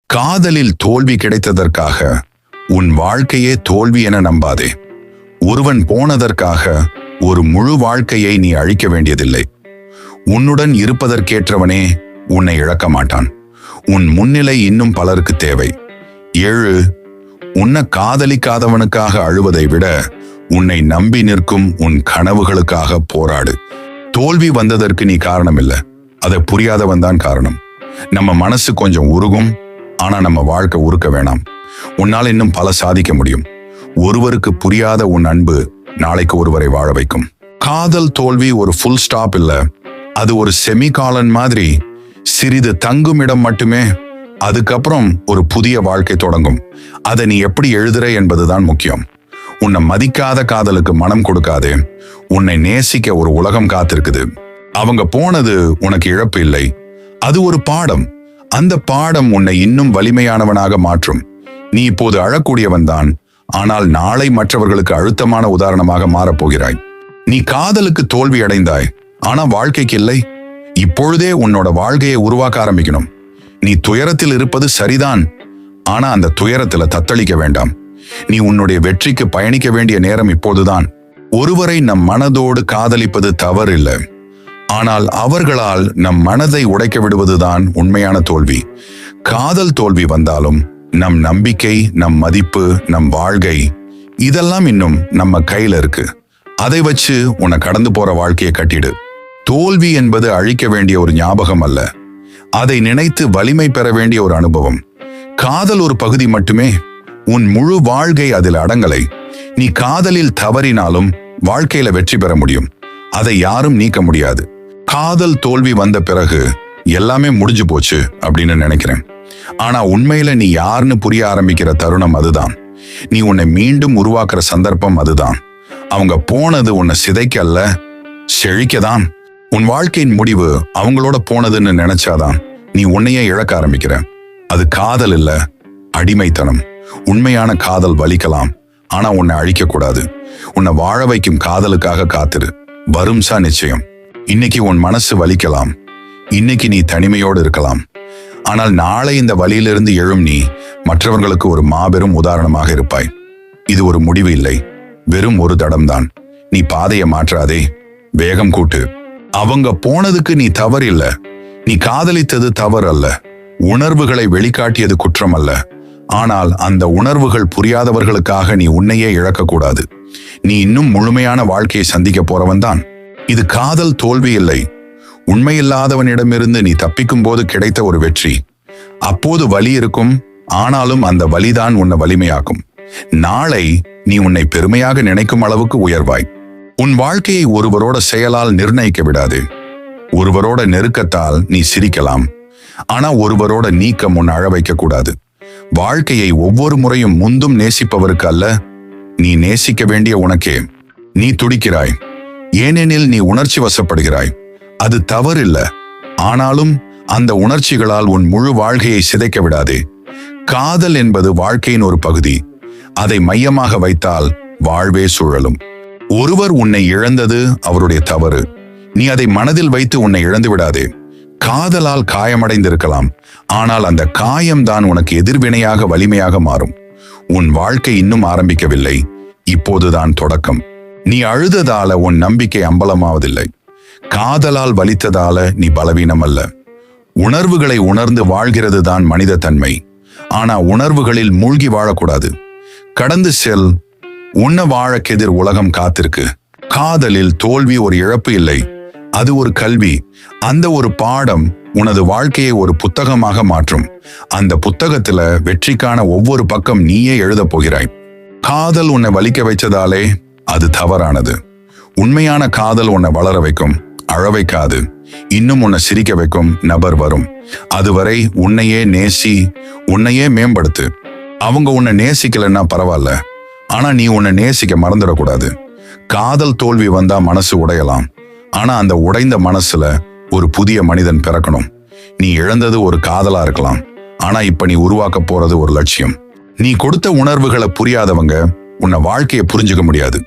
காதலில் தோல்வி கிடைத்ததற்காக உன் வாழ்க்கையே தோல்வி என நம்பாதே. ஒருவன் போனதற்காக ஒரு முழு வாழ்க்கையை நீ அழிக்க வேண்டியதில்லை. உன்னுடன் இருப்பதற்கேற்றவனே உன்னை இழக்க மாட்டான். உன் முன்னிலை இன்னும் பலருக்கு தேவை. 7. உன்னை காதலிக்காதவனுக்காக அழுவதை விட உன்னை நம்பி நிற்கும் உன் கனவுகளுக்காக போராடு. தோல்வி வந்ததற்கு நீ காரணம் இல்லை, அதை புரியாதவன் தான் காரணம். நம்ம மனசு கொஞ்சம் உருகும், ஆனா நம்ம வாழ்க்கை உருக்க வேணாம். உன்னால் இன்னும் பல சாதிக்க முடியும். ஒருவருக்கு புரியாத உன் அன்பு நாளைக்கு ஒருவரை வாழ வைக்கும். காதல் தோல்வி ஒரு ஃபுல் ஸ்டாப் இல்ல, அது ஒரு செமிகாலன் மாதிரி. சிறிது தங்கும் இடம் மட்டுமே. அதுக்கப்புறம் ஒரு புதிய வாழ்க்கை தொடங்கும். அதை நீ எப்படி எழுதுற என்பதுதான் முக்கியம். உன்னை மதிக்காத காதலுக்கு மனம் கொடுக்காதே. உன்னை நேசிக்க ஒரு உலகம் காத்திருக்குது. அவங்க போனது உனக்கு இழப்பு இல்லை, அது ஒரு பாடம். அந்த பாடம் உன்னை இன்னும் வலிமையானவனாக மாற்றும். நீ இப்போது அழக்கூடியவன் தான், ஆனால் நாளை மற்றவர்களுக்கு அழுத்தமான உதாரணமாக மாறப்போகிறாய். நீ காதலுக்கு தோல்வி அடைந்தாய், ஆனா வாழ்க்கைக்கு இல்லை. இப்பொழுதே உன்னோட வாழ்க்கையை உருவாக்க ஆரம்பிக்கணும். நீ துயரத்தில் இருப்பது சரிதான், ஆனா அந்த துயரத்துல தத்தளிக்க வேண்டாம். நீ உன்னுடைய வெற்றிக்கு பயணிக்க வேண்டிய நேரம் இப்போதுதான். ஒருவரை நம் மனதோடு காதலிப்பது தவறில்லை, ஆனால் அவர்களால் நம் மனதை உடைக்க விடுவதுதான் உண்மையான தோல்வி. காதல் தோல்வி வந்தாலும் நம் நம்பிக்கை, நம் மதிப்பு, நம் வாழ்க்கை இதெல்லாம் இன்னும் நம்ம கையில இருக்கு. அதை வச்சு உன்னை கடந்து போற வாழ்க்கையை கட்டிடு. தோல்வி என்பது அழிக்க வேண்டிய ஒரு ஞாபகம் அல்ல, அதை நினைத்து வலிமை பெற வேண்டிய ஒரு அனுபவம். காதல் ஒரு பகுதி மட்டுமே, உன் முழு வாழ்க்கை அதில் அடங்கலை. நீ காதலில் தவறினாலும் வாழ்க்கையில வெற்றி பெற முடியும். அதை யாரும் நீக்க முடியாது. காதல் தோல்வி வந்த பிறகு எல்லாமே முடிஞ்சு போச்சு அப்படின்னு நினைக்கிறேன். ஆனா உண்மையில நீ யாருன்னு புரிய ஆரம்பிக்கிற தருணம் அதுதான். நீ உன்னை மீண்டும் உருவாக்குற சந்தர்ப்பம் அதுதான். அவங்க போனது உன்னை சிதைக்க அல்ல, செழிக்கதான். உன் வாழ்க்கையின் முடிவு அவங்களோட போனதுன்னு நினைச்சாதான் நீ உன்னையே இழக்க ஆரம்பிக்கிற. அது காதல் இல்ல, அடிமைத்தனம். உண்மையான காதல் வலிக்கலாம், ஆனா உன்னை அழிக்க கூடாது. உன்னை வாழ வைக்கும் காதலுக்காக காத்திரு. வரும்சா நிச்சயம். இன்னைக்கு உன் மனசு வலிக்கலாம், இன்னைக்கு நீ தனிமையோடு இருக்கலாம், ஆனால் நாளை இந்த வலியிலிருந்து எழும் நீ மற்றவர்களுக்கு ஒரு மாபெரும் உதாரணமாக இருப்பாய். இது ஒரு முடிவு இல்லை, வெறும் ஒரு தடம்தான். நீ பாதையை மாற்றாதே, வேகம் கூட்டு. அவங்க போனதுக்கு நீ தவறில்ல, நீ காதலித்தது தவறு அல்ல. உணர்வுகளை வெளிக்காட்டியது குற்றம் அல்ல, ஆனால் அந்த உணர்வுகள் புரியாதவர்களுக்காக நீ உன்னையே இழக்கக்கூடாது. நீ இன்னும் முழுமையான வாழ்க்கையை சந்திக்க போறவன் தான். இது காதல் தோல்வி இல்லை, உண்மையில்லாதவனிடமிருந்து நீ தப்பிக்கும் போது கிடைத்த ஒரு வெற்றி. அப்போது வலி இருக்கும், ஆனாலும் அந்த வலிதான் உன்னை வலிமையாக்கும். நாளை நீ உன்னை பெருமையாக நினைக்கும் அளவுக்கு உயர்வாய். உன் வாழ்க்கையை ஒருவரோட செயலால் நிர்ணயிக்க விடாதே. ஒருவரோட நெருக்கத்தால் நீ சிரிக்கலாம், ஆனா ஒருவரோட நீக்கம் உன்னை அழ வைக்க கூடாது. வாழ்க்கையை ஒவ்வொரு முறையும் முந்தும் நேசிப்பவருக்கு அல்ல, நீ நேசிக்க வேண்டிய உனக்கே. நீ துடிக்கிறாய், ஏனெனில் நீ உணர்ச்சி வசப்படுகிறாய். அது தவறில்ல, ஆனாலும் அந்த உணர்ச்சிகளால் உன் முழு வாழ்க்கையை சிதைக்க விடாதே. காதல் என்பது வாழ்க்கையின் ஒரு பகுதி. அதை மையமாக வைத்தால் வாழ்வே சுழலும். ஒருவர் உன்னை இழந்தது அவருடைய தவறு. நீ அதை மனதில் வைத்து உன்னை இழந்து விடாதே. காதலால் காயமடைந்திருக்கலாம், ஆனால் அந்த காயம்தான் உனக்கு எதிர்வினையாக வலிமையாக மாறும். உன் வாழ்க்கை இன்னும் ஆரம்பிக்கவில்லை, இப்போதுதான் தொடக்கம். நீ அழுததால உன் நம்பிக்கை அம்பலமாவதில்லை. காதலால் வலித்ததால நீ பலவீனம் அல்ல. உணர்வுகளை உணர்ந்து வாழ்கிறது தான் மனித தன்மை. ஆனா உணர்வுகளில் மூழ்கி வாழக்கூடாது. கடந்து செல், உன்ன வாழக்கெதிர் உலகம் காத்திருக்கு. காதலில் தோல்வி ஒரு இழப்பு இல்லை, அது ஒரு கல்வி. அந்த ஒரு பாடம் உனது வாழ்க்கையை ஒரு புத்தகமாக மாற்றும். அந்த புத்தகத்துல வெற்றிக்கான ஒவ்வொரு பக்கம் நீயே எழுதப் போகிறாய். காதல் உன்னை வலிக்க வைச்சதாலே அது தவறானது. உண்மையான காதல் உன்னை வளர வைக்கும், அழ வைக்காது. இன்னும் உன்னை சிரிக்க வைக்கும் நபர் வரும். அதுவரை உன்னையே நேசி, உன்னையே மேம்படுத்து. அவங்க உன்னை நேசிக்கலன்னா பரவாயில்ல, ஆனா நீ உன்னை நேசிக்க மறந்துடக்கூடாது. காதல் தோல்வி வந்தா மனசு உடையலாம், ஆனா அந்த உடைந்த மனசுல ஒரு புதிய மனிதன் பிறக்கணும். நீ இழந்தது ஒரு காதலா இருக்கலாம், ஆனா இப்ப நீ உருவாக்க போறது ஒரு லட்சியம். நீ கொடுத்த உணர்வுகளை புரியாதவங்க உன்னை வாழ்க்கையை புரிஞ்சுக்க முடியாது.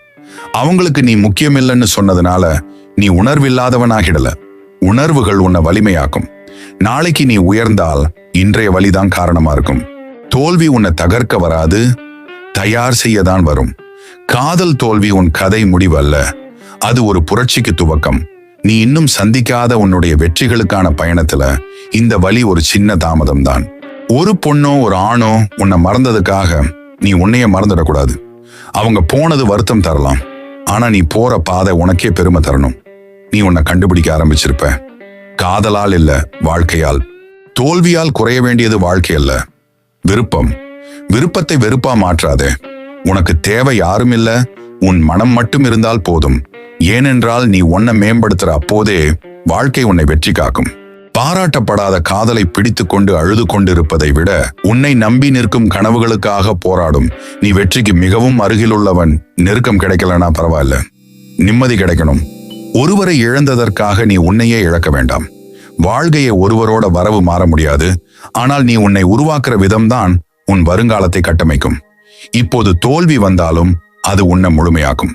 அவங்களுக்கு நீ முக்கியமில்லைன்னு சொன்னதுனால நீ உணர்வில்லாதவனாகிடல. உணர்வுகள் உன்னை வலிமையாக்கும். நாளைக்கு நீ உயர்ந்தால் இன்றைய வலிதான் காரணமா இருக்கும். தோல்வி உன்னை தகர்க்க வராது, தயார் செய்யதான் வரும். காதல் தோல்வி உன் கதை முடிவல்ல, அது ஒரு புரட்சிக்கு துவக்கம். நீ இன்னும் சந்திக்காத உன்னுடைய வெற்றிகளுக்கான பயணத்துல இந்த வலி ஒரு சின்ன தாமதம் தான். ஒரு பொண்ணோ ஒரு ஆணோ உன்னை மறந்ததுக்காக நீ உன்னைய மறந்துடக்கூடாது. அவங்க போனது வருத்தம் தரலாம், ஆனா நீ போற பாதை உனக்கே பெருமை தரணும். நீ உன்னை கண்டுபிடிக்க ஆரம்பிச்சிருப்ப. காதலால் இல்ல, வாழ்க்கையால். தோல்வியால் குறைய வேண்டியது வாழ்க்கை அல்ல, விருப்பம். விருப்பத்தை வெறுப்பா மாற்றாதே. உனக்கு தேவை யாரும் இல்ல, உன் மனம் மட்டும் இருந்தால் போதும். ஏனென்றால் நீ உன்னை மேம்படுத்துற அப்போதே வாழ்க்கை உன்னை வெற்றி காக்கும். பாராட்டப்படாத காதலை பிடித்து கொண்டு அழுது கொண்டிருப்பதை விட உன்னை நம்பி நிற்கும் கனவுகளுக்காக போராடும் நீ வெற்றிக்கு மிகவும் அருகில் உள்ளவன். நெருக்கம் கிடைக்கலனா பரவாயில்ல, நிம்மதி கிடைக்கணும். ஒருவரை இழந்ததற்காக நீ உன்னையே இழக்க வேண்டாம். வாழ்க்கையை ஒருவரோட வரவு மாற முடியாது, ஆனால் நீ உன்னை உருவாக்குற விதம்தான் உன் வருங்காலத்தை கட்டமைக்கும். இப்போது தோல்வி வந்தாலும் அது உன்னை முழுமையாக்கும்.